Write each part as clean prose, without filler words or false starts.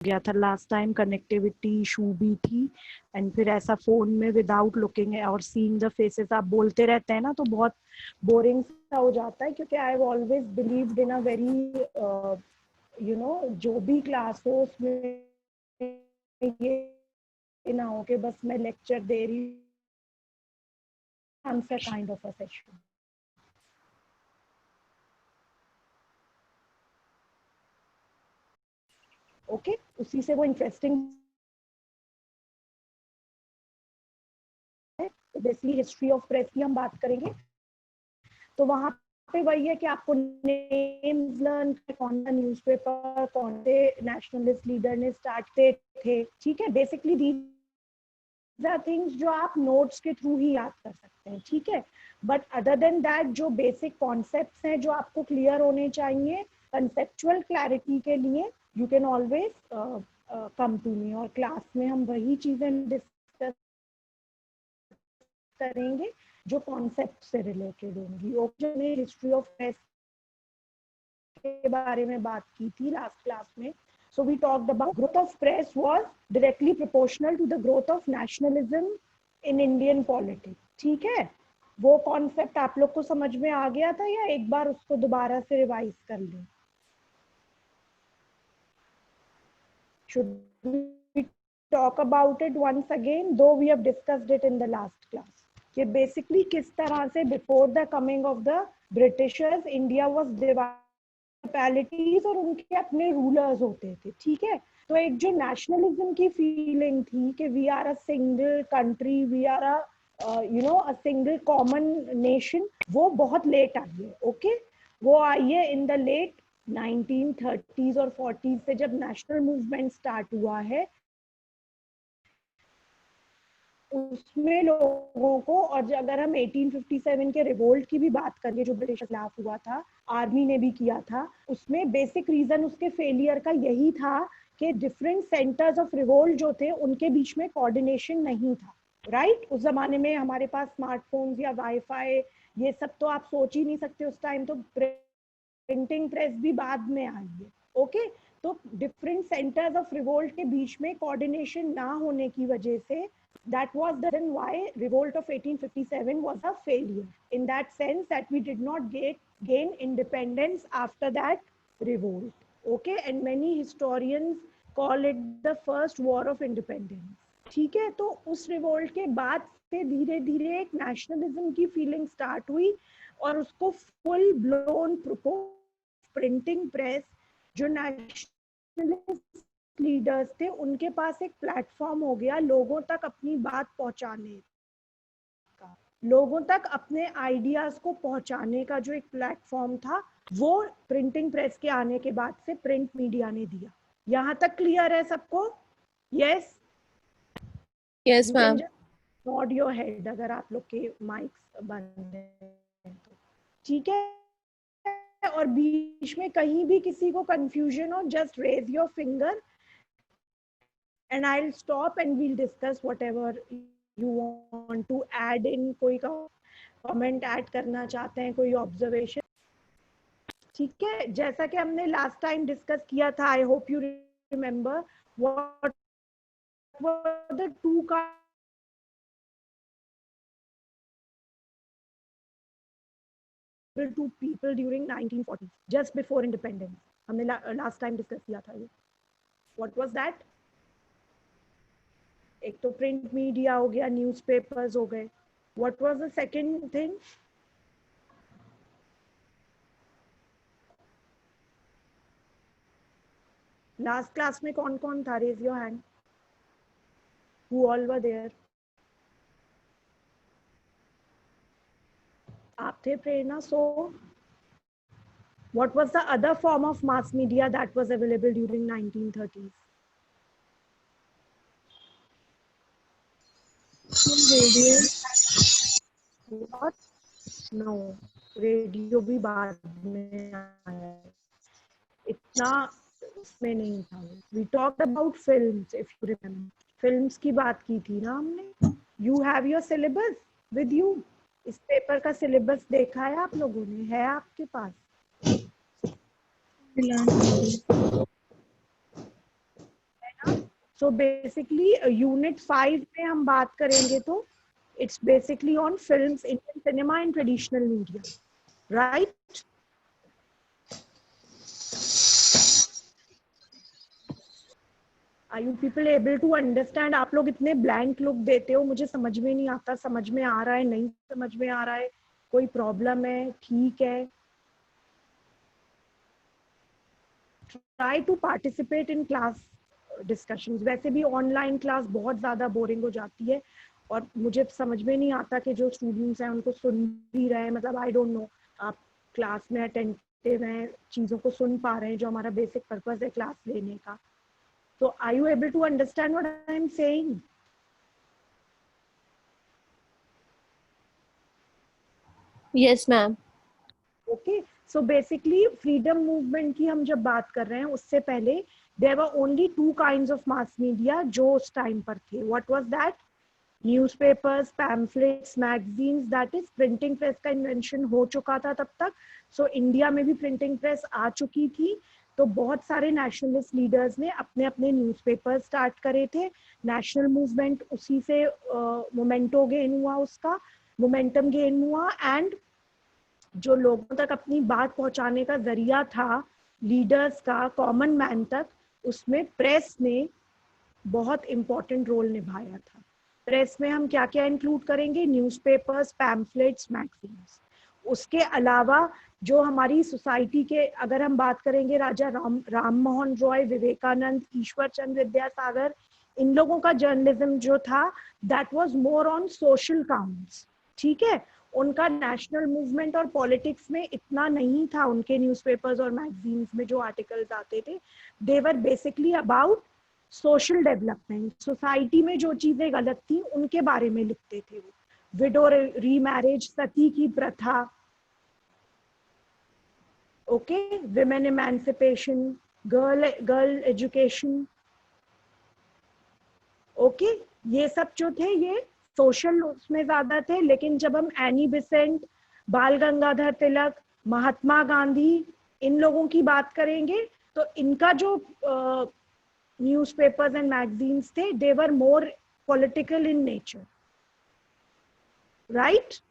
गया था last time, connectivity issue भी थी, एंड फिर ऐसा फोन में विदाउट लुकिंग और सीइंग द फेसेस आप बोलते रहते हैं ना, तो बहुत बोरिंग सा हो जाता है। क्योंकि I have always believed in a very जो भी क्लास हो उसमें ये ना हो कि बस मैं लेक्चर दे रही हूँ, answer kind of a session. Okay, उसी से वो इंटरेस्टिंग है। बेसिकली हिस्ट्री ऑफ प्रेस की हम बात करेंगे, तो वहां पे वही है कि आपको नेम्स लर्न, कौन सा न्यूज़पेपर, कौन से नेशनलिस्ट लीडर ने स्टार्ट किए थे, ठीक है। बेसिकली दीज आर थिंग्स जो आप नोट्स के थ्रू ही याद कर सकते हैं, ठीक है। बट अदर देन दैट जो बेसिक कॉन्सेप्ट्स हैं जो आपको क्लियर होने चाहिए कंसेप्चुअल क्लैरिटी के लिए, you can always come to me, और क्लास में हम वही चीजें डिस्कस करेंगे जो कॉन्सेप्ट से रिलेटेड होंगी। ओके, हमने हिस्ट्री ऑफ प्रेस के बारे में बात की थी लास्ट क्लास में। So we talked about growth of press was directly proportional to the growth of nationalism in Indian politics, ठीक है। वो कॉन्सेप्ट आप लोग को समझ में आ गया था या एक बार उसको दोबारा से रिवाइज कर लें? Should we talk about it once again, though we have discussed it in the last class? कि बेसिकली किस तरह से before the coming of the Britishers India was divided municipalities और उनके अपने रूलर्स होते थे, ठीक है। तो एक जो नेशनलिज्म की फीलिंग थी कि we are a single country, we are a a single common nation, वो बहुत लेट आई है। ओके, वो आई है इन द लेट 1930s और 40s से, जब नेशनल मूवमेंट स्टार्ट हुआ है। उसमें लोगों को, और अगर हम 1857 के रिवोल्ट की भी बात करें जो ब्रिटिश के खिलाफ हुआ था, आर्मी ने भी किया था, उसमें बेसिक रीजन उसके फेलियर का यही था कि डिफरेंट सेंटर्स ऑफ रिवोल्ट जो थे उनके बीच में कोऑर्डिनेशन नहीं था, राइट। उस जमाने में हमारे पास स्मार्टफोन्स या वाईफाई ये सब तो आप सोच ही नहीं सकते उस टाइम, तो प्रिंटिंग प्रेस भी बाद में आई है। ओके, तो डिफरेंट सेंटर्स ऑफ रिवोल्ट के बीच में कोऑर्डिनेशन ना होने की वजह से that was the reason why revolt of 1857 was a failure, in that sense that we did not gain independence after that revolt. Okay, and many historians call it the first war of independence, ठीक है। तो उस revolt के बाद से धीरे धीरे एक नेशनलिज्म की फीलिंग स्टार्ट हुई, और उसको फुल ब्लोन प्रिंटिंग प्रेस, जो नेशनलिस्ट लीडर्स थे उनके पास एक प्लेटफॉर्म हो गया लोगों तक अपनी बात पहुंचाने का, लोगों तक अपने आइडियाज को पहुंचाने का जो एक प्लेटफॉर्म था, वो प्रिंटिंग प्रेस के आने के बाद से प्रिंट मीडिया ने दिया। यहाँ तक क्लियर है सबको? Yes, yes you can ma'am. Just nod your head अगर आप लोग के माइक्स बंद हैं तो, ठीक है। और बीच में कहीं भी किसी को कंफ्यूजन हो, just raise your finger and I'll stop and we'll discuss whatever you want to add in. कोई कमेंट ऐड करना चाहते हैं, कोई ऑब्जर्वेशन, ठीक है। जैसा कि हमने लास्ट टाइम डिस्कस किया था, I hope you remember what were the two to people during 1940 just before independence, हमने लास्ट टाइम डिस्कस किया था ये। What was that? एक तो प्रिंट मीडिया हो गया, न्यूज़पेपर्स हो गए, what was the second thing? Last class में कौन कौन था? Raise your hand, who all were there? आप थे Prerna. So what was the other form of mass media that was available during 1930s? Radio. What? No, radio भी बाद में आया, इतना उसमें नहीं था। We talked about films, if you remember. Films की बात की थी ना हमने। You have your syllabus with you? इस पेपर का सिलेबस देखा है आप लोगों ने? है आपके पास? सो बेसिकली यूनिट 5 में हम बात करेंगे तो it's basically on films, Indian cinema and traditional media, right? Are you people able to understand? आप लोग इतने ब्लैंक लुक देते हो, मुझे समझ में नहीं आता, समझ में आ रहा है, नहीं समझ में आ रहा है, कोई प्रॉब्लम है? ठीक है, try to participate in class discussions. वैसे भी ऑनलाइन क्लास बहुत ज़्यादा बोरिंग हो जाती है और मुझे समझ में नहीं आता कि जो स्टूडेंट्स हैं उनको सुन भी रहे हैं, मतलब आई डोंट नो आप क्लास में अटेंटिव हैं, चीज़ों को सुन पा रहे हैं, जो हमारा बेसिक पर्पस है क्लास लेने का। तो are you able to understand what I am saying? Yes, ma'am. Okay, so basically freedom movement की हम जब बात कर रहे हैं, उससे पहले there were only 2 kinds of mass media जो उस टाइम पर थे। What was that? Newspapers, pamphlets, magazines, that is printing press का इन्वेंशन हो चुका था तब तक। सो इंडिया में भी प्रिंटिंग प्रेस आ चुकी थी, तो बहुत सारे नेशनलिस्ट लीडर्स ने अपने अपने न्यूज़पेपर स्टार्ट करे थे। नेशनल मूवमेंट उसी से मोमेंटो गेन हुआ, उसका मोमेंटम गेन हुआ, एंड जो लोगों तक अपनी बात पहुंचाने का जरिया था लीडर्स का, कॉमन मैन तक, उसमें प्रेस ने बहुत इंपॉर्टेंट रोल निभाया था। प्रेस में हम क्या क्या इंक्लूड करेंगे? Newspapers, pamphlets, magazines. उसके अलावा जो हमारी सोसाइटी के, अगर हम बात करेंगे राजा राम मोहन रॉय, विवेकानंद, ईश्वर चंद्र विद्यासागर, इन लोगों का जर्नलिज्म जो था that was more on social counts, ठीक है? उनका नेशनल मूवमेंट और पॉलिटिक्स में इतना नहीं था, उनके न्यूज़पेपर्स और मैगजीन्स में जो आर्टिकल्स आते थे, they were basically about social development. Society में जो चीजें गलत थी उनके बारे में लिखते थे वो। विडो रीमैरिज, सती की प्रथा, okay, women emancipation, girl education, okay, ये सब जो थे ये सोशल उसमें ज्यादा थे। लेकिन जब हम एनी बिसेंट, बाल गंगाधर तिलक, महात्मा गांधी, इन लोगों की बात करेंगे तो इनका जो newspapers and magazines थे, they were more political in nature, right?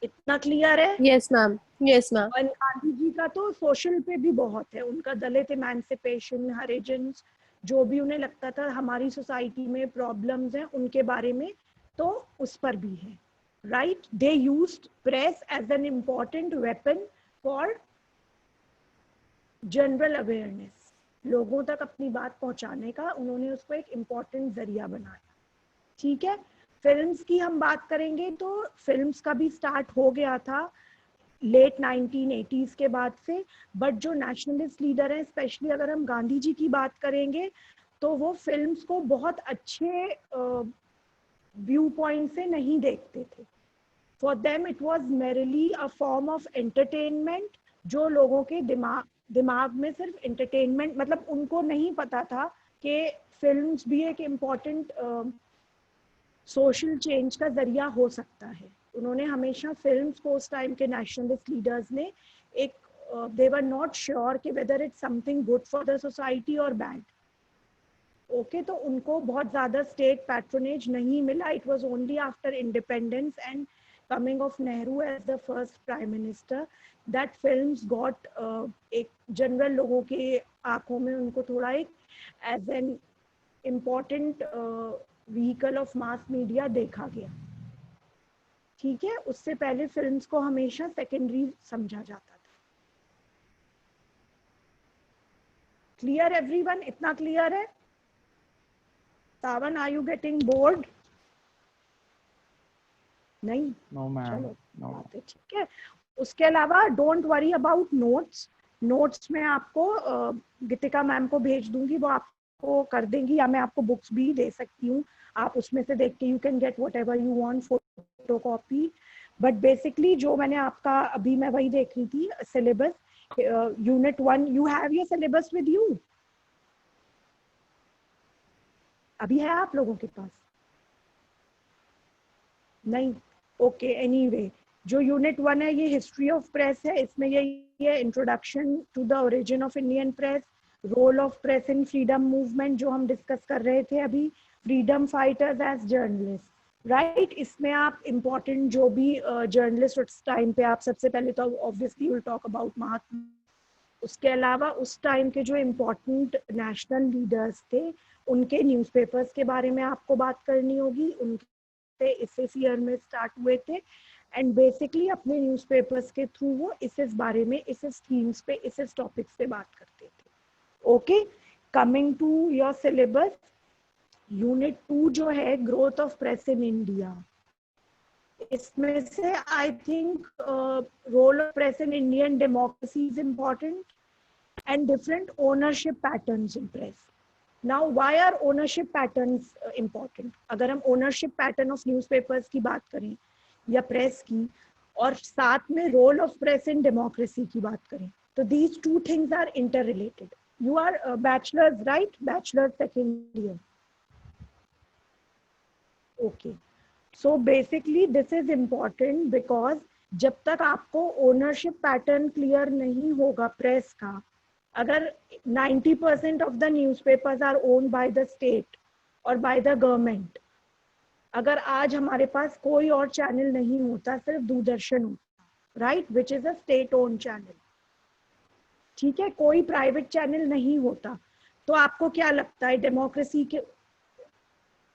इतना क्लियर है? Yes, ma'am. Yes, ma'am. और गांधी जी का तो सोशल पे भी बहुत है, उनका दलित इमेंसिपेशन, हरिजन्स, जो भी उन्हें लगता था हमारी सोसाइटी में प्रॉब्लम्स हैं उनके बारे में, तो उस पर भी है, right? They used press as an important weapon for general awareness. लोगों तक अपनी बात पहुंचाने का उन्होंने उसको एक इम्पॉर्टेंट जरिया बनाया, ठीक है? फिल्म्स की हम बात करेंगे तो फिल्म्स का भी स्टार्ट हो गया था लेट 1980s के बाद से, बट जो नेशनलिस्ट लीडर हैं, स्पेशली अगर हम गांधी जी की बात करेंगे, तो वो फिल्म्स को बहुत अच्छे व्यू पॉइंट से नहीं देखते थे। For them it was merely a form of entertainment, जो लोगों के दिमाग में सिर्फ एंटरटेनमेंट, मतलब उनको नहीं पता था कि फिल्म्स भी एक इम्पॉर्टेंट सोशल चेंज का जरिया हो सकता है। उन्होंने हमेशा फिल्म्स को, उस टाइम के नेशनलिस्ट लीडर्स ने एक, दे वर नॉट श्योर कि whether it's something good for the society और बैड, ओके? तो उनको बहुत ज़्यादा स्टेट पैट्रोनेज नहीं मिला। It was only after independence and coming of Nehru as the first prime minister that films got एक general लोगों के आंखों में उनको थोड़ा एक as an important vehicle of mass media देखा गया, ठीक है? उससे पहले फिल्म्स को हमेशा सेकेंडरी समझा जाता था। Clear everyone? इतना क्लियर है? सावन, आर यू गेटिंग बोर्ड? नहीं? नो मैम, चलो, नो। बात है, ठीक है। उसके अलावा don't worry about notes. Notes में आपको गीतिका मैम को भेज दूंगी, वो आपको कर देंगी, या मैं आपको बुक्स भी दे सकती हूँ, आप उसमें से देख के you can get what ever you want, photo copy. But basically जो मैंने आपका, अभी मैं वही देख रही थी syllabus, unit 1, you have your syllabus with you? अभी है आप लोगों के पास? नहीं? ओके, एनीवे, जो यूनिट 1 है ये हिस्ट्री ऑफ प्रेस है। इसमें ये introduction to the origin of Indian press, role of press in freedom movement जो हम डिस्कस कर रहे थे अभी, freedom fighters as journalist, right. इसमें आप इम्पोर्टेंट जो भी जर्नलिस्ट उस टाइम पे, आप सबसे पहले तो ऑब्वियसली विल टॉक अबाउट महात्मा, उसके अलावा उस टाइम के जो इम्पोर्टेंट नेशनल लीडर्स थे उनके न्यूज़पेपर्स के बारे में आपको बात करनी होगी, उनके इस ईयर में स्टार्ट हुए थे, एंड बेसिकली अपने न्यूज़पेपर्स के थ्रू वो इस बारे में, इस थीम्स पे, इस टॉपिक्स पे बात करते थे। Okay, coming to your syllabus, unit 2 जो है growth of press in India, इसमें से I think role of press in Indian democracy is important and different ownership patterns in press. Now why are ownership patterns important? अगर हम ownership pattern of newspapers की बात करें या press की, और साथ में role of press in democracy की बात करें, तो these two things are interrelated. You are bachelors, right? Bachelor second year. Okay, so basically this is important because जब तक आपको ओनरशिप पैटर्न क्लियर नहीं होगा प्रेस का, अगर 90% of the newspapers are owned by the state और by the government, अगर आज हमारे पास कोई और चैनल नहीं होता, सिर्फ दूरदर्शन होता, right, which is a state own channel, ठीक है, कोई प्राइवेट चैनल नहीं होता, तो आपको क्या लगता है डेमोक्रेसी के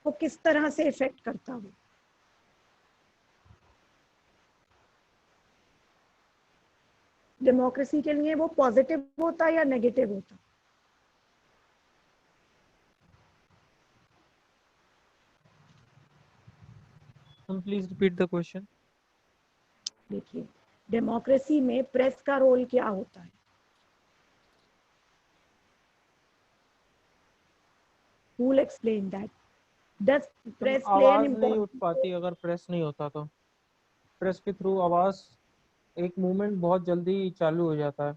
को किस तरह से इफेक्ट करता हो? डेमोक्रेसी के लिए वो पॉजिटिव होता या नेगेटिव होता? Please repeat the question. देखिए, डेमोक्रेसी में प्रेस का रोल क्या होता है? Who will explain that? Does press play an आवाज नहीं उठ important पाती role? अगर प्रेस नहीं होता तो। प्रेस के थ्रू आवाज, एक मूवमेंट बहुत जल्दी चालू हो जाता है।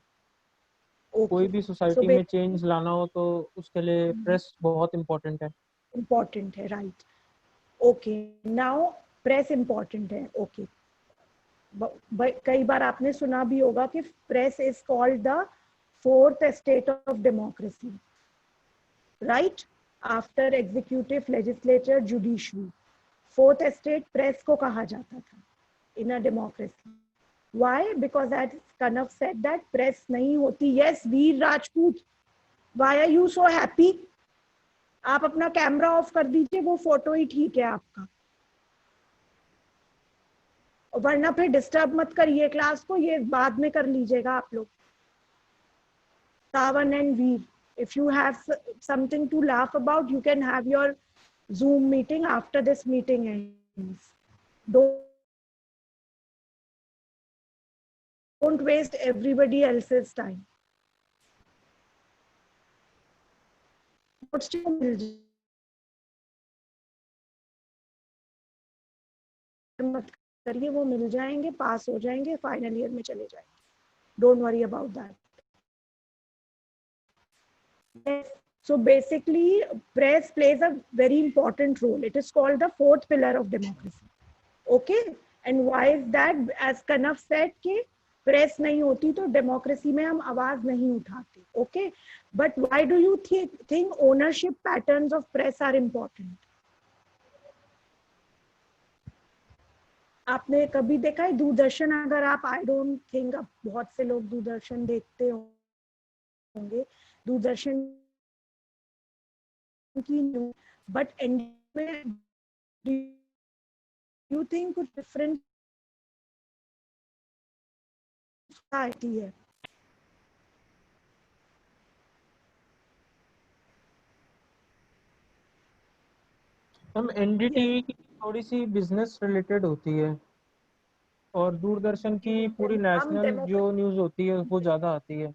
कोई Okay, भी so सोसाइटी में basically चेंज लाना हो तो उसके लिए प्रेस बहुत इम्पोर्टेंट है। important है, right? Okay, now press important है, okay. कई बार आपने सुना भी होगा कि press is called the fourth state of democracy, right? After executive, legislature, judiciary, fourth state press को कहा जाता था in a democracy. Why? Because that confused that press नहीं होती। Yes, Veer Rajput, why are you so happy? आप अपना camera off कर दीजिए, वो फोटो ही ठीक है आपका, वरना फिर डिस्टर्ब मत करिए क्लास को, ये बाद में कर लीजिएगा आप लोग। Savan and Veer, if you have something to laugh about, you can have your Zoom meeting after this meeting ends. Don't waste everybody else's time. Notes मिल मत करिए, वो मिल जाएंगे, पास हो जाएंगे, फाइनल ईयर में चले जाएंगे। Don't worry about that. So basically, press plays a very important role. It is called the fourth pillar of democracy. Okay, and why is that? As Kanaf said कि प्रेस नहीं होती तो democracy में हम आवाज नहीं उठाते। Okay, but why do you think ownership patterns of press are important? आपने कभी देखा है दूरदर्शन? अगर आप, आई डोंट थिंक बहुत से लोग दूरदर्शन देखते होंगे, दूरदर्शन की न्यूज, बट एंड में यू थिंक कुछ डिफरेंट आती है? हम एनडीटीवी की थोड़ी सी बिजनेस रिलेटेड होती है और दूरदर्शन की पूरी हम नेशनल जो डेमोक्रेसी, न्यूज़ होती है वो ज़्यादा आती है।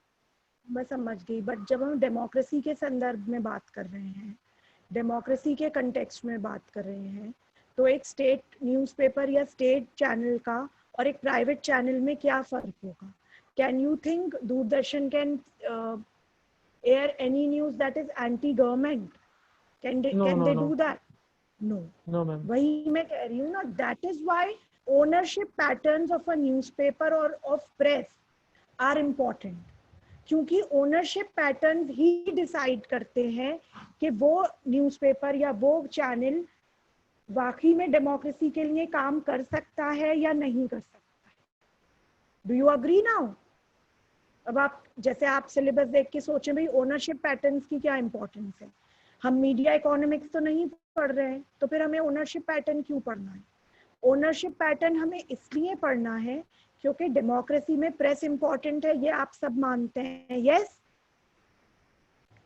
मैं समझ गई, बट जब हम डेमोक्रेसी के संदर्भ में बात कर रहे हैं, डेमोक्रेसी के कंटेक्स्ट में बात कर रहे हैं, तो एक स्टेट न्यूज़पेपर या स्टेट चैनल का और एक प्राइवेट चैनल में क्या फर्क होगा? Can you think Doordarshan can air any news that is anti government? Can no no they no do that? No. No ma'am. वही मैं कह रही हूँ ना, that is why ownership patterns of a newspaper or of press are important. क्योंकि ownership patterns ही decide करते हैं कि वो न्यूज़पेपर या वो चैनल वाकई में डेमोक्रेसी के लिए काम कर सकता है या नहीं कर सकता है। Do you agree now? अब आप जैसे आप सिलेबस देख के सोचें भाई ओनरशिप पैटर्न्स की क्या इंपॉर्टेंस है। हम मीडिया इकोनॉमिक्स तो नहीं पढ़ रहे हैं, तो फिर हमें ओनरशिप पैटर्न क्यों पढ़ना है? ओनरशिप पैटर्न हमें इसलिए पढ़ना है क्योंकि डेमोक्रेसी में प्रेस इंपॉर्टेंट है, ये आप सब मानते हैं, यस।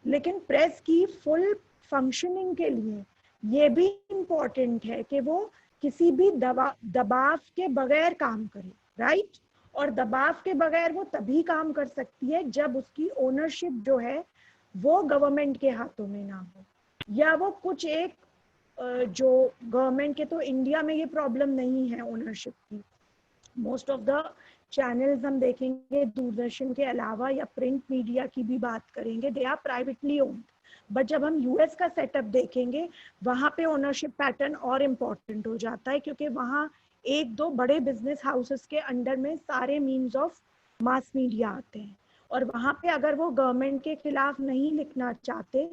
लेकिन प्रेस की फुल फंक्शनिंग के लिए ये भी इम्पोर्टेंट है कि वो किसी भी दबाव के बगैर काम करे, राइट? और दबाव के बगैर वो तभी काम कर सकती है जब उसकी ओनरशिप जो है वो गवर्नमेंट के हाथों में ना हो, या वो कुछ एक जो गवर्नमेंट के, तो इंडिया में ये प्रॉब्लम नहीं है ओनरशिप की। मोस्ट ऑफ द चैनल्स हम देखेंगे दूरदर्शन के अलावा या प्रिंट मीडिया की भी बात करेंगे, they are privately owned. But जब हम यूएस का सेटअप देखेंगे वहां पे ओनरशिप पैटर्न और इम्पोर्टेंट हो जाता है, क्योंकि वहाँ एक दो बड़े बिजनेस हाउसेस के अंडर में सारे मीन्स ऑफ मास मीडिया आते हैं, और वहां पे अगर वो गवर्नमेंट के खिलाफ नहीं लिखना चाहते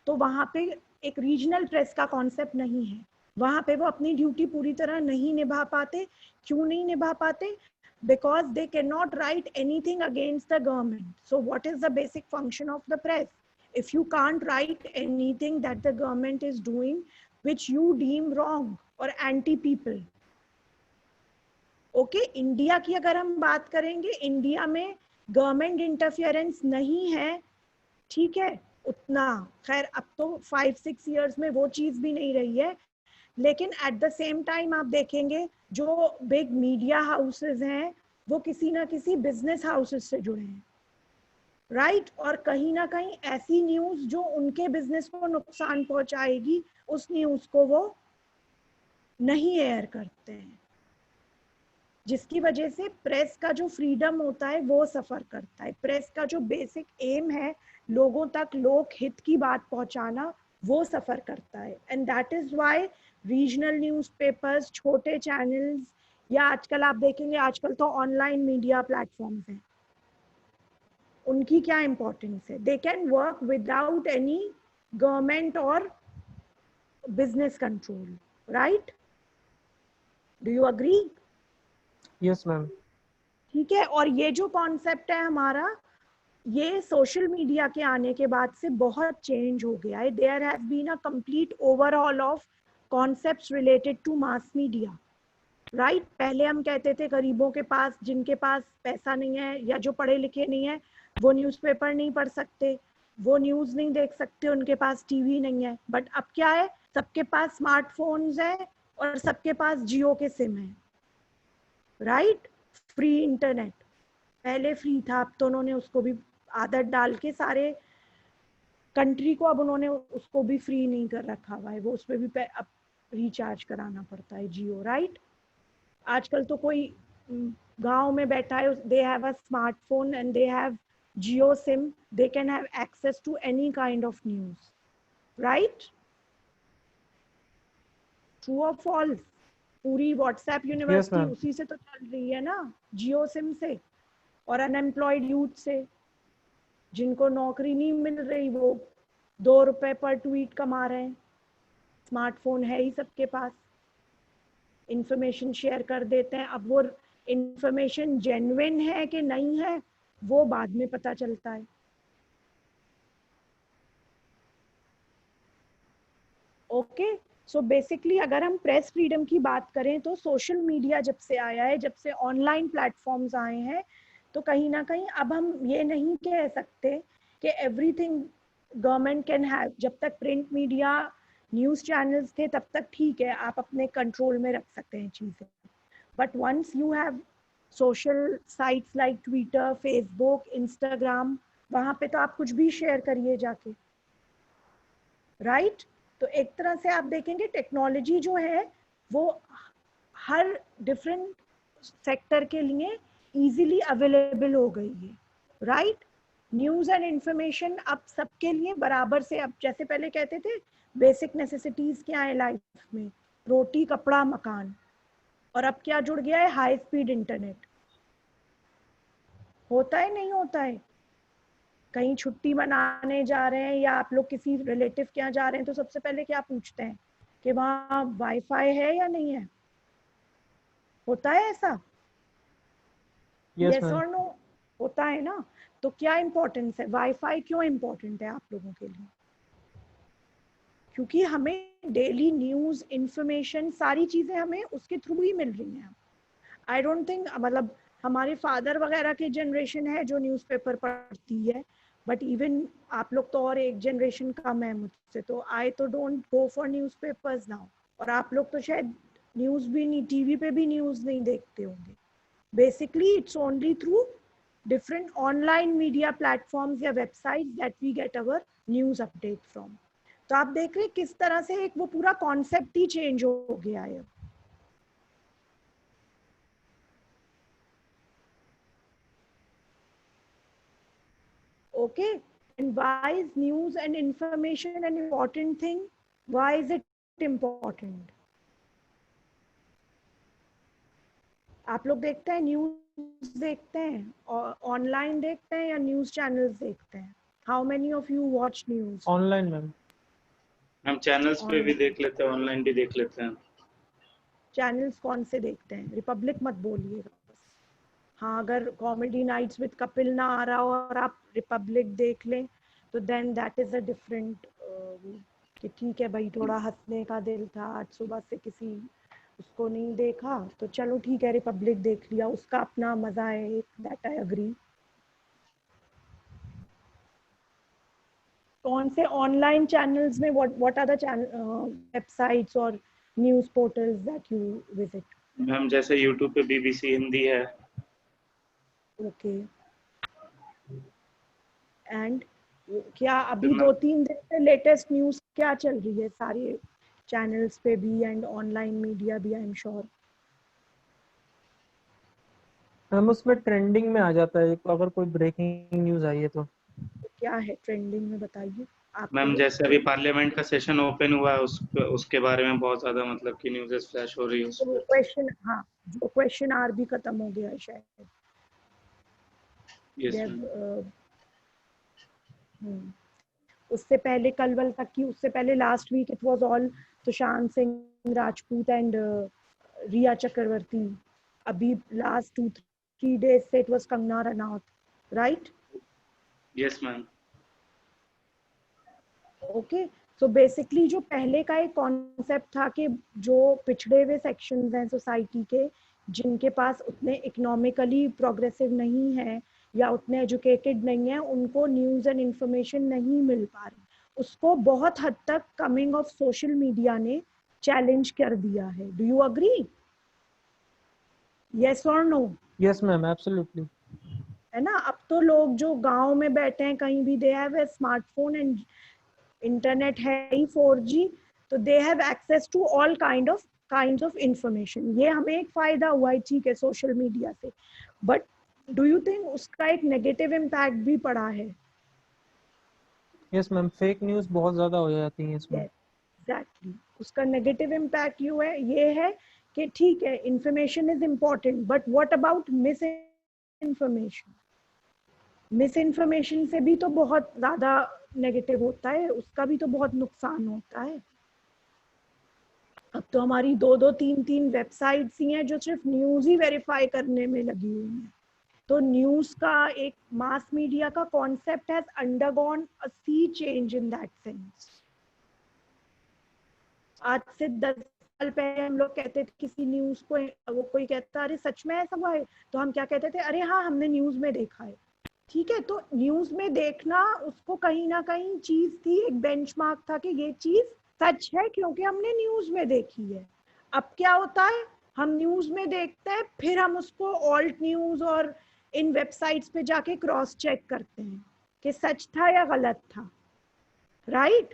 तो वहां पे एक रीजनल प्रेस का कॉन्सेप्ट नहीं है, वहां पे वो अपनी ड्यूटी पूरी तरह नहीं निभा पाते। क्यों नहीं निभा पाते? Because they cannot write anything against the government. So what is the basic function of the press? If you can't write anything that the government is doing which you deem wrong or anti people. Okay, India की अगर हम बात करेंगे, India में government interference नहीं है, ठीक है, उतना खैर अब तो 5-6 इयर्स में वो चीज भी नहीं रही है, लेकिन एट द सेम टाइम आप देखेंगे जो बिग मीडिया हाउसेस हैं वो किसी ना किसी बिजनेस हाउसेस से जुड़े हैं, राइट? और कहीं ना कहीं ऐसी न्यूज जो उनके बिजनेस को नुकसान पहुंचाएगी उस न्यूज को वो नहीं एयर करते हैं, जिसकी वजह से प्रेस का जो फ्रीडम होता है वो सफर करता है। प्रेस का जो बेसिक एम है लोगों तक लोक हित की बात पहुंचाना, वो सफर करता है। And that is why regional newspapers, छोटे चैनल्स, या आजकल आप देखेंगे आजकल तो ऑनलाइन मीडिया प्लेटफॉर्म्स हैं, उनकी क्या इंपॉर्टेंस है? They can work without any government और business control, right? Do you agree? Yes ma'am. ठीक है, और ये जो कॉन्सेप्ट है हमारा, ये सोशल मीडिया के आने के बाद से बहुत चेंज हो गया है। There has been a complete overall of concepts related to mass media, right? पहले हम कहते थे गरीबों के पास, जिनके पास पैसा नहीं है या जो पढ़े लिखे नहीं है, वो न्यूज़पेपर नहीं पढ़ सकते, वो न्यूज़ नहीं देख सकते, उनके पास टीवी नहीं है। बट अब क्या है, सबके पास स्मार्टफोन्स है और सबके पास जियो के सिम है, राइट? फ्री इंटरनेट, पहले फ्री था, अब तो उन्होंने उसको भी आदत डाल के सारे कंट्री को अब उन्होंने उसको भी फ्री नहीं कर रखा हुआ है, वो उसमें भी अब रिचार्ज कराना पड़ता है, जियो, राइट? आजकल तो कोई गांव में बैठा है, they have a smartphone and they have Jio sim, they can have access to any kind of news, right? True और फॉल्स? पूरी व्हाट्सएप यूनिवर्सिटी उसी से तो चल रही है ना, जियो सिम से, और अनएम्प्लॉयड यूथ से, जिनको नौकरी नहीं मिल रही, वो 2 रुपए पर ट्वीट कमा रहे हैं, स्मार्टफोन है ही सबके पास, इंफॉर्मेशन शेयर कर देते हैं। अब वो इंफॉर्मेशन जेन्युइन है कि नहीं है वो बाद में पता चलता है। ओके, सो बेसिकली अगर हम प्रेस फ्रीडम की बात करें तो सोशल मीडिया जब से आया है, जब से ऑनलाइन प्लेटफॉर्म्स आए हैं, तो कहीं ना कहीं अब हम ये नहीं कह सकते कि एवरीथिंग गवर्नमेंट कैन हैव। जब तक प्रिंट मीडिया, न्यूज़ चैनल्स थे तब तक ठीक है, आप अपने कंट्रोल में रख सकते हैं चीज़ें, but once you have social sites like Twitter, Facebook, Instagram, वहाँ पे तो आप कुछ भी शेयर करिए जाके, राइट? तो एक तरह से आप देखेंगे टेक्नोलॉजी जो है वो हर डिफरेंट सेक्टर के लिए इजीली अवेलेबल हो गई है, राइट? न्यूज़ एंड इंफॉर्मेशन अब सबके लिए बराबर से, अब जैसे पहले कहते थे बेसिक नेसेसिटीज क्या है लाइफ में, रोटी, कपड़ा, मकान, और अब क्या जुड़ गया है, हाई स्पीड इंटरनेट। होता है नहीं होता है? कहीं छुट्टी मनाने जा रहे हैं या आप लोग किसी रिलेटिव के यहाँ जा रहे हैं तो सबसे पहले क्या पूछते हैं कि वहाँ वाईफाई है या नहीं है? होता है ऐसा? Yes yes ma'am. और नो? होता है ना? तो क्या इम्पोर्टेंस है? वाईफाई क्यों इम्पोर्टेंट है आप लोगों के लिए? क्योंकि हमें डेली न्यूज, इंफॉर्मेशन, सारी चीजें हमें उसके थ्रू ही मिल रही हैं। आई डोंट थिंक, मतलब हमारे फादर वगैरह की जनरेशन है जो न्यूज़पेपर पढ़ती है, बट इवन आप लोग तो और एक जनरेशन कम है मुझसे, तो आई तो don't go for newspapers now. और आप लोग तो शायद न्यूज़ भी नहीं, टीवी पे भी न्यूज़ नहीं देखते होंगे। Basically it's only through different online media platforms या websites that we get our news update from. तो आप देख रहे किस तरह से एक वो पूरा कॉन्सेप्ट ही चेंज हो गया है। Okay, and why is news and information an important thing? Why is it important? आप लोग देखते हैं न्यूज, देखते हैं और ऑनलाइन देखते हैं या न्यूज चैनल्स देखते हैं? How many of you watch news? Online ma'am. हम चैनल्स पे भी देख लेते हैं, ऑनलाइन भी देख लेते हैं। चैनल्स कौन से देखते हैं? रिपब्लिक मत बोलिएगा बस। हाँ, अगर कॉमेडी नाइट्स विद कपिल ना आ रहा हो और आप रिपब्लिक देख लें तो then that is a different, कि ठीक है भाई थोड़ा हंसने का दिल था आज सुबह से, किसी उसको नहीं देखा तो चलो ठीक है रिपब्लिक देख लिया, उसका अपना मजा है, दैट आई अग्री। कौन से ऑनलाइन चैनल्स में, व्हाट आर द वेबसाइट्स और news portals that you visit? Ma'am जैसे यूट्यूब पे बीबीसी हिंदी है। ओके, एंड क्या अभी तो 2-3 दिन से लेटेस्ट न्यूज़ क्या चल रही है सारे चैनल्स पे भी एंड ऑनलाइन मीडिया भी, आई एम श्योर? मैम उसमें ट्रेंडिंग में आ जाता है अगर कोई ब्रेकिंग न्यूज आई है तो। क्या है ट्रेंडिंग में, बताइए आपको। मैम जैसे अभी पार्लियामेंट का सेशन ओपन हुआ है, उसके बारे में बहुत ज्यादा मतलब कि न्यूज़ फ्लैश हो रही है उस तो पर। क्वेश्चन, हाँ, जो क्वेश्चन आर भी खत्म हो गया है शायद। Yes They've, ma'am. उससे पहले कल वल तक की, उससे पहले last week it was all Sushant Singh Rajput and Rhea Chakraborty. अभी लास्ट 2-3 डेज से it was Kangana Ranaut, right? Yes ma'am. Okay, so basically जो पहले का एक कॉन्सेप्ट था कि जो पिछड़े हुए सेक्शंस हैं सोसाइटी के, जिनके पास उतने इकोनॉमिकली प्रोग्रेसिव नहीं है या उतने एजुकेटेड नहीं है, उनको न्यूज़ एंड इंफॉर्मेशन नहीं मिल पा रही, उसको बहुत हद तक कमिंग ऑफ सोशल मीडिया ने चैलेंज कर दिया है। Do you agree? यस और नो? Yes ma'am, absolutely. है ना? अब तो लोग जो गांव में बैठे हैं कहीं भी, they have a smartphone and internet है ही 4G, तो they have access to all kind of information. ये हमें एक फायदा हुआ है, ठीक है, सोशल मीडिया से, बट डू यू थिंक उसका एक नेगेटिव इम्पैक्ट भी पड़ा है? यस मैम, फेक न्यूज बहुत ज्यादा हो जाती है इसमें। एग्जैक्टली, उसका नेगेटिव इम्पैक्ट ये है कि ठीक है information is important, but what about miss information? Miss information से भी तो बहुत ज्यादा नेगेटिव होता है, उसका भी तो बहुत नुकसान होता है। अब तो हमारी 2-2 3-3 वेबसाइट्स ही हैं जो सिर्फ न्यूज ही वेरीफाई करने में लगी हुई हैं। तो न्यूज का एक मास मीडिया का concept has undergone a sea change in that sense. आज से 10 साल पहले हम लोग कहते थे किसी न्यूज को, वो कोई कहता अरे सच में ऐसा हुआ है, तो हम क्या कहते थे, अरे हाँ हमने न्यूज में देखा है। ठीक है, तो न्यूज में देखना उसको कहीं ना कहीं चीज थी, एक बेंचमार्क था कि ये चीज सच है क्योंकि हमने न्यूज में देखी है। अब क्या होता है, हम न्यूज में देखते हैं, फिर हम उसको ऑल्ट न्यूज और इन वेबसाइट्स पे जाके क्रॉस चेक करते हैं कि सच था या गलत था, राइट?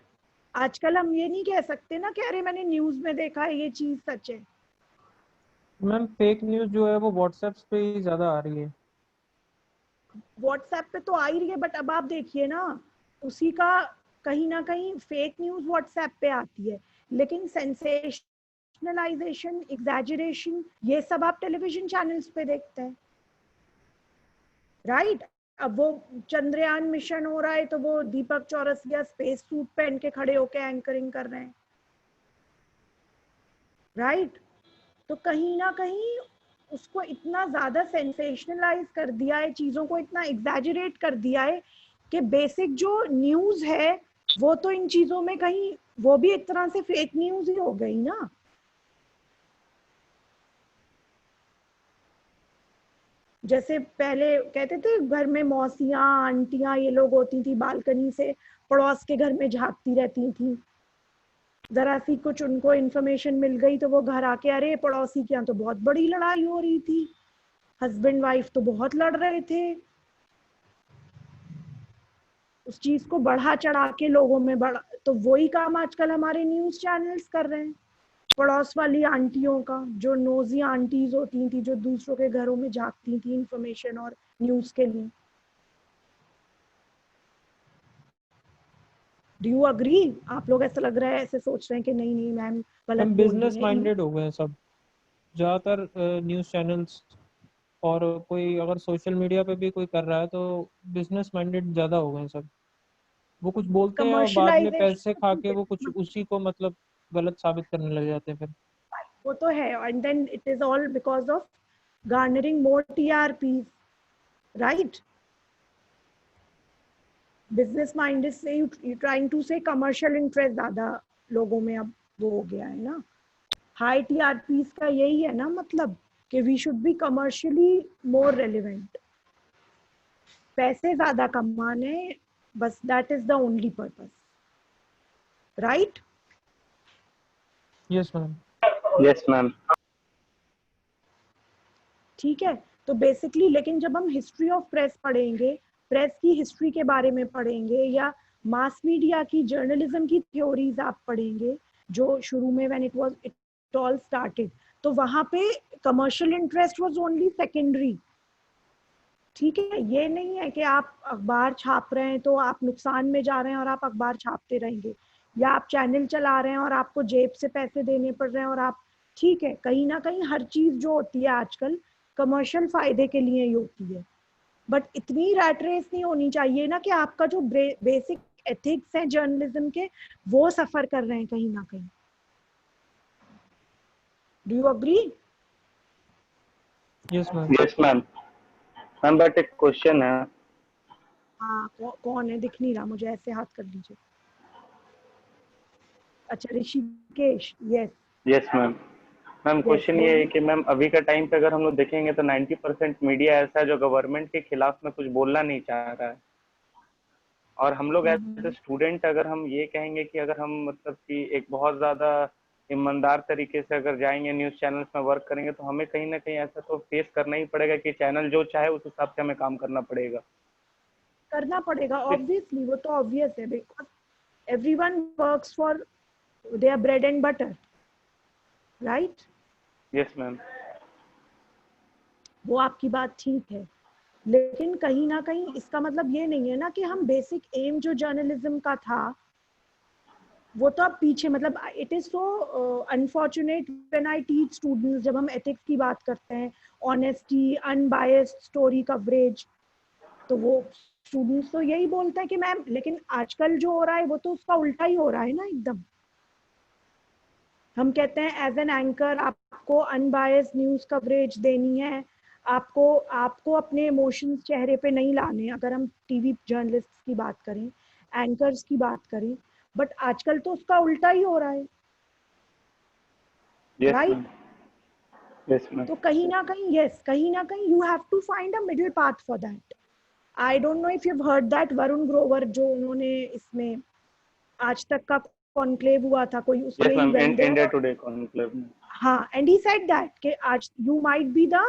आजकल हम ये नहीं कह सकते ना कि अरे मैंने न्यूज में देखा है ये चीज सच है। मैम फेक न्यूज जो है वो व्हाट्सएप पे ही ज्यादा आ रही है। व्हाट्सएप पे तो आ ही रही है, बट अब आप देखिए ना, उसी का कहीं ना कहीं फेक न्यूज व्हाट्सएप पे आती है, लेकिन सेंसेशनलाइजेशन, एग्जैजरेशन, ये सब आप टेलीविजन चैनल्स पे देखते हैं, राइट? अब वो चंद्रयान मिशन हो रहा है तो वो दीपक चौरसिया स्पेस सूट पहन के खड़े होके एंकरिंग कर रहे हैं, राइट? तो कहीं ना कहीं उसको इतना ज्यादा सेंसेशनलाइज कर दिया है, चीजों को इतना एग्जैजरेट कर दिया है कि बेसिक जो न्यूज है वो तो इन चीजों में कहीं वो भी एक तरह से फेक न्यूज ही हो गई ना। जैसे पहले कहते थे घर में मौसियां आंटियां ये लोग होती थी, बालकनी से पड़ोस के घर में झांकती रहती थी, जरा सी कुछ उनको इन्फॉर्मेशन मिल गई तो वो घर आके अरे पड़ोसी के यहाँ तो बहुत बड़ी लड़ाई हो रही थी, हस्बैंड वाइफ तो बहुत लड़ रहे थे। उस चीज को बढ़ा चढ़ा के लोगों में बढ़ा, तो वही काम आजकल हमारे न्यूज चैनल्स कर रहे हैं, पड़ोस वाली आंटियों का, जो नोजी आंटीज होती थी जो दूसरों के घरों में झांकती थी इंफॉर्मेशन और न्यूज के लिए। Do you agree? आप लोग ऐसा लग रहा है ऐसे सोच रहे हैं कि नहीं नहीं मैम गलत हम बोल रही बिजनेस हैं। माइंडेड हो गए हैं सब, ज़्यादातर न्यूज़ चैनल्स, और कोई अगर सोशल मीडिया पे भी कोई कर रहा है तो बिजनेस माइंडेड ज़्यादा हो गए हैं सब। वो कुछ बोलते हैं और बाद में पैसे खा के वो कुछ उसी को मतलब गलत साबित करने लग जाते हैं फिर। वो तो है, and then it is all because of garnering more TRP, right? Business mind से you trying to say commercial interest ज्यादा लोगों में अब वो हो गया है ना। हाई टीआरपी का यही है ना मतलब कि we should be commercially more relevant, पैसे ज्यादा कमाने, बस that is the only purpose, right? Yes ma'am. Yes ma'am. ठीक है, तो बेसिकली लेकिन जब हम हिस्ट्री ऑफ प्रेस पढ़ेंगे, प्रेस की हिस्ट्री के बारे में पढ़ेंगे, या मास मीडिया की जर्नलिज्म की थ्योरीज आप पढ़ेंगे जो शुरू में व्हेन इट ऑल स्टार्टेड, तो वहां पे commercial interest was only secondary. ठीक है, ये नहीं है कि आप अखबार छाप रहे हैं तो आप नुकसान में जा रहे हैं और आप अखबार छापते रहेंगे, या आप चैनल चला रहे हैं और आपको जेब से पैसे देने पड़ रहे हैं और आप, ठीक है, कहीं ना कहीं हर चीज जो होती है आजकल कमर्शियल फायदे के लिए ही होती है, बट इतनी रैट रेस नहीं होनी चाहिए ना कि आपका जो बेसिक एथिक्स है जर्नलिज्म के वो सफर कर रहे हैं कहीं ना कहीं। Do you agree? Yes ma'am. Yes ma'am. Ma'am but एक क्वेश्चन है। हाँ, कौन है? दिख नहीं रहा मुझे, ऐसे हाथ कर लीजिए। अच्छा, Rishikesh. Yes yes ma'am. Ma'am question ये है कि मैम अभी का टाइम पे अगर हम लोग देखेंगे तो 90% मीडिया ऐसा है जो गवर्नमेंट के खिलाफ में कुछ बोलना नहीं चाह रहा है, और हम लोग एज ए स्टूडेंट अगर हम ये कहेंगे कि अगर हम मतलब कि एक बहुत ज़्यादा ईमानदार तरीके से अगर जाएंगे न्यूज़ चैनल्स में वर्क करेंगे तो हमें कहीं ना कहीं ऐसा तो फेस करना ही पड़ेगा कि चैनल जो चाहे उस हिसाब से हमें काम करना पड़ेगा। ऑब्वियसली, वो तो ऑब्वियस है, because everyone works for their bread and butter, right? Yes ma'am. वो आपकी बात ठीक है, लेकिन कहीं ना कहीं इसका मतलब ये नहीं है ना कि हम बेसिक एम जो जर्नलिज्म का था वो तो अब पीछे, मतलब it is so unfortunate when I teach students, जब हम एथिक्स की बात करते हैं, ऑनेस्टी, अनबायस्ड स्टोरी कवरेज, तो वो स्टूडेंट्स तो यही बोलते हैं कि मैम, लेकिन आजकल जो हो रहा है वो तो उसका उल्टा ही हो रहा है ना एकदम। हम कहते हैं एज एन एंकर आपको अनबायस्ड न्यूज कवरेज देनी है, आपको अपने इमोशंस चेहरे पे नहीं लाने, अगर हम टीवी जर्नलिस्ट की बात करें, एंकर्स की बात करें, बट आजकल तो उसका उल्टा ही हो रहा है, राइट? Yes ma'am. तो कहीं ना कहीं you have to find a middle path for that. I don't know if you heard that Varun Grover, जो उन्होंने इसमें आज तक का कॉन्क्लेव हुआ था कोई, उसमें ही went there, India Today conclave. हाँ, एंड ही सेड दैट कि आज you might be the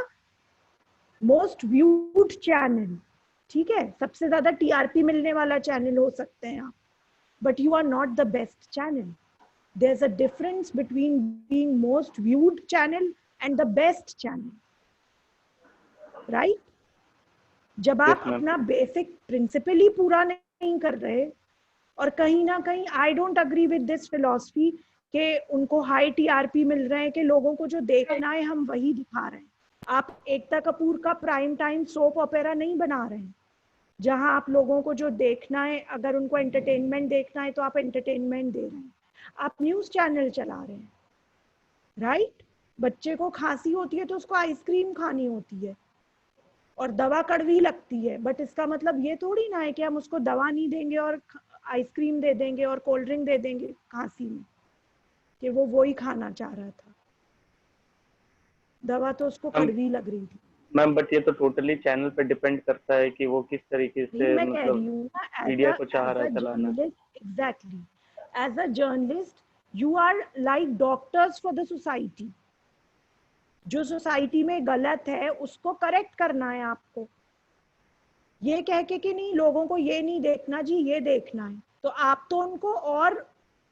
most viewed channel, ठीक है, सबसे ज्यादा टीआरपी मिलने वाला चैनल हो सकते हैं आप, but you are not the best channel. there's a difference between being most viewed channel and the best channel, right? जब आप अपना बेसिक प्रिंसिपल ही पूरा नहीं कर रहे, और कहीं ना कहीं I don't agree with this philosophy कि उनको हाई टीआरपी मिल रहे हैं कि लोगों को जो देखना है हम वही दिखा रहे हैं। आप एकता कपूर का प्राइम टाइम सोप ओपेरा नहीं बना रहे हैं, जहां आप लोगों को जो देखना है, अगर उनको एंटरटेनमेंट देखना है तो आप एंटरटेनमेंट दे रहे हैं, आप न्यूज चैनल चला रहे हैं, राइट। बच्चे को खांसी होती है तो उसको आइसक्रीम खानी होती है और दवा कड़वी लगती है, बट इसका मतलब ये थोड़ी ना है कि हम उसको दवा नहीं देंगे और आइसक्रीम दे देंगे और कोल्ड ड्रिंक दे देंगे खांसी में, कि वो वही खाना चाह रहा था, दवा तो उसको कड़वी लग रही थी। मैम बट ये तो टोटली चैनल पे डिपेंड करता है कि वो किस तरीके से मैं कह रही मतलब हूँ ना, मीडिया को चाह रहा है चलाना। Exactly, as a journalist you are like doctors for the society. जो सोसाइटी में गलत है उसको करेक्ट करना है आपको, ये कह के कि नहीं लोगों को ये नहीं देखना जी, ये देखना है, तो आप तो उनको और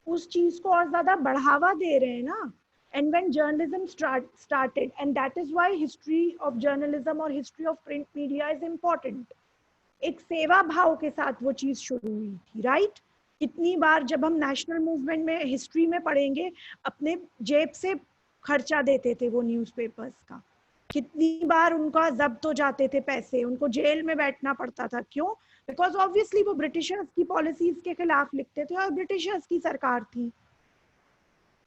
उस चीज को और ज्यादा बढ़ावा दे रहे हैं ना। And when journalism started, and that is why history of journalism और history of print media is important। एक सेवा भाव के साथ वो चीज शुरू हुई थी, राइट। कितनी बार जब हम नेशनल मूवमेंट में हिस्ट्री में पढ़ेंगे, अपने जेब से खर्चा देते थे वो न्यूज़पेपर्स का, कितनी बार उनका जब्त हो जाते थे पैसे, उनको जेल में बैठना पड़ता था, क्यों? बिकॉज ऑब्वियसली वो ब्रिटिशर्स की पॉलिसीज के खिलाफ लिखते थे और ब्रिटिशर्स की सरकार थी,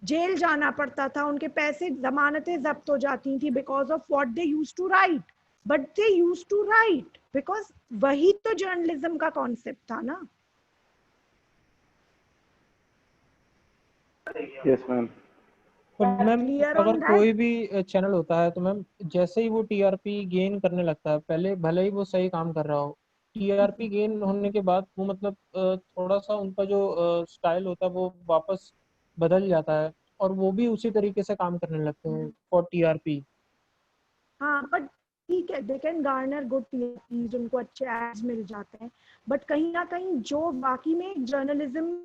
जेल जाना पड़ता था, उनके पैसे, जमानतें जब्त हो जाती थी because of what they used to write, but they used to write because वही तो जर्नलिज्म का कॉन्सेप्ट था ना। Yes ma'am. पर मैम क्लियर अगर ऑन दैट? कोई भी चैनल होता है तो मैम जैसे ही वो टीआरपी गेन करने लगता है, पहले भले ही वो सही काम कर रहा हो, टीआरपी गेन होने के बाद वो मतलब थोड़ा सा उनका जो स्टाइल होता है वो वापस बदल जाता है और वो भी उसी तरीके से काम करने लगते हैं फॉर टीआरपी। हाँ बट ठीक है, they can Garner good TRPs, उनको अच्छे एड्स मिल जाते हैं, बट कहीं ना कहीं जो बाकी में जर्नलिज्म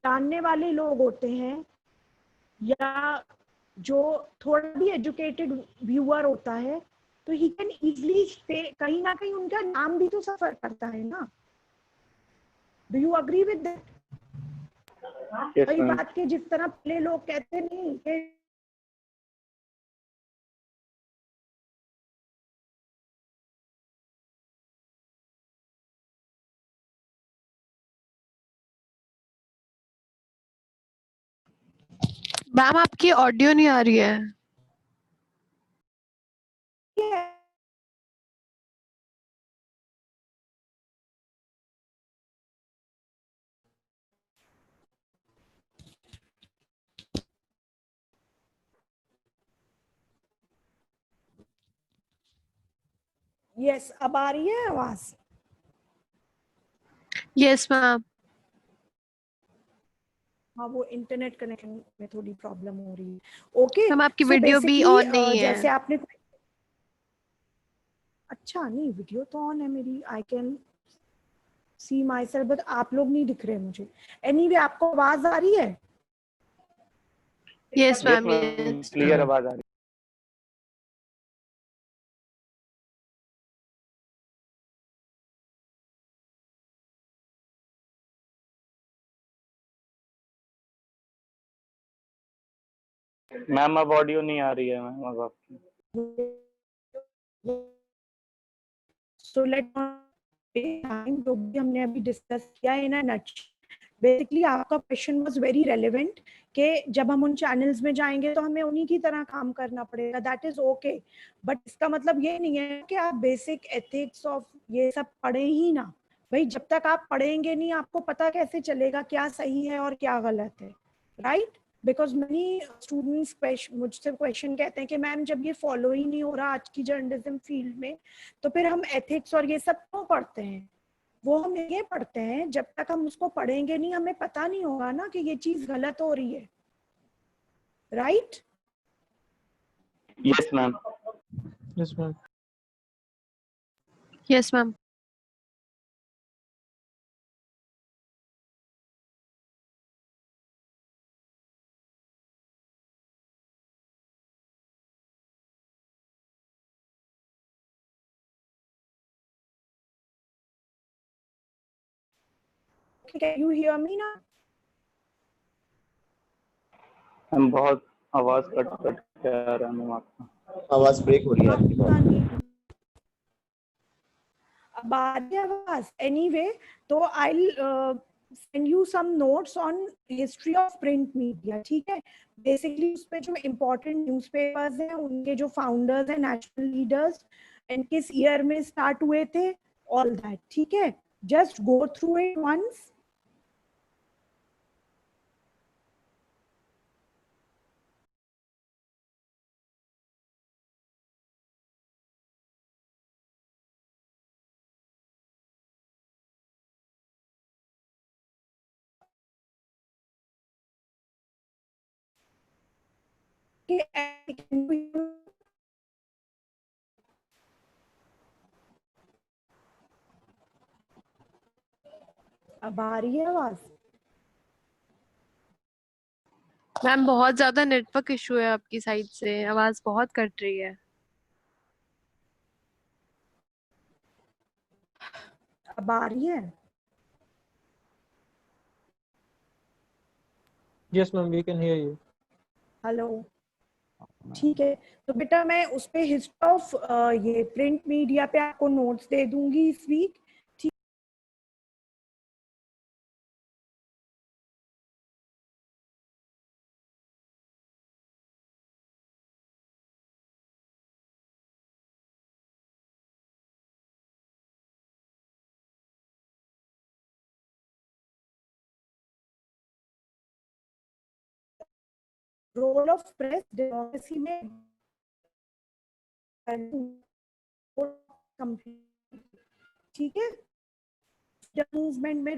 जानने वाले लोग होते हैं या जो थोड़ा भी एजुकेटेड व्यूअर होता है, तो ही कैन इजीली से, कहीं ना कहीं उनका नाम भी तो सफर करता है ना। Do you agree with that? Yes वही मैम। बात के जिस तरह पहले लोग कहते नहीं कि मैम आपकी ऑडियो नहीं आ रही है। यस, अब आ रही है आवाज? Yes ma'am. हाँ, वो इंटरनेट कनेक्शन में थोड़ी प्रॉब्लम हो रही है। ओके, मैम आपकी सो वीडियो भी ऑन नहीं है। जैसे आपने, अच्छा नहीं वीडियो तो ऑन है मेरी, I can see my self, but आप लोग नहीं दिख रहे मुझे। एनीवे, आपको आवाज आ रही है? Yes yes ma'am. Ma'am, yes clear आवाज आ रही है। मैम अब ऑडियो नहीं आ रही है मैम अब आपकी। सो लेट टाइम जो भी हमने अभी डिस्कस किया इन अ नटशेल, बेसिकली आपका क्वेश्चन वाज वेरी रेलेवेंट कि जब हम उन चैनल्स में जाएंगे तो हमें उन्हीं की तरह काम करना पड़ेगा, दैट इज ओके, बट इसका मतलब ये नहीं है कि आप बेसिक एथिक्स ऑफ ये सब पढ़े ही ना। भाई जब तक आप पढ़ेंगे नहीं, आपको पता कैसे चलेगा क्या सही है और क्या गलत है, राइट? बिकॉज मेनी स्टूडेंट्स मुझसे क्वेश्चन कहते हैं कि मैम जब ये फॉलो ही नहीं हो रहा आज की जर्नलिज्म फील्ड में, तो फिर हम एथिक्स और ये सब क्यों पढ़ते हैं? वो हम ये पढ़ते हैं, जब तक हम उसको पढ़ेंगे नहीं हमें पता नहीं होगा ना कि ये चीज गलत हो रही है, right? Yes ma'am. Yes ma'am. Yes ma'am. Can you hear me ना? मैम बहुत आवाज कट कट के आ रहा है मैम आपका। आवाज ब्रेक हो रही है आपकी। अब आ रही है आवाज? एनीवे, तो आई send you some notes on history of print media, ठीक है? बेसिकली उस पे जो इम्पोर्टेंट न्यूज़पेपर्स हैं, उनके जो फाउंडर्स हैं, नेशनल लीडर्स, एंड किस ईयर में स्टार्ट हुए थे, ऑल दैट, ठीक है? Just go through it once. अब आ रही है आवाज? मैम बहुत ज्यादा नेटवर्क इशू है आपकी साइड से, आवाज बहुत कट रही है। अब आ रही है? Yes ma'am, we can hear you. Hello, ठीक है। तो बेटा मैं उस पे हिस्ट्री ऑफ ये प्रिंट मीडिया पे आपको नोट्स दे दूंगी इस वीक. ठीक. रोल ऑफ प्रेस डेमोक्रेसी में ठीक है. मूवमेंट में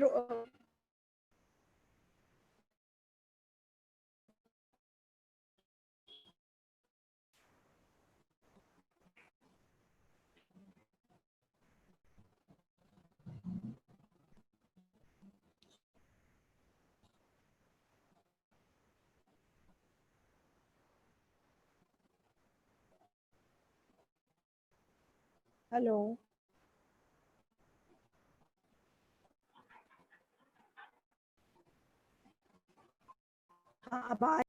हेलो. हाँ, अब आ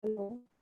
हेलो.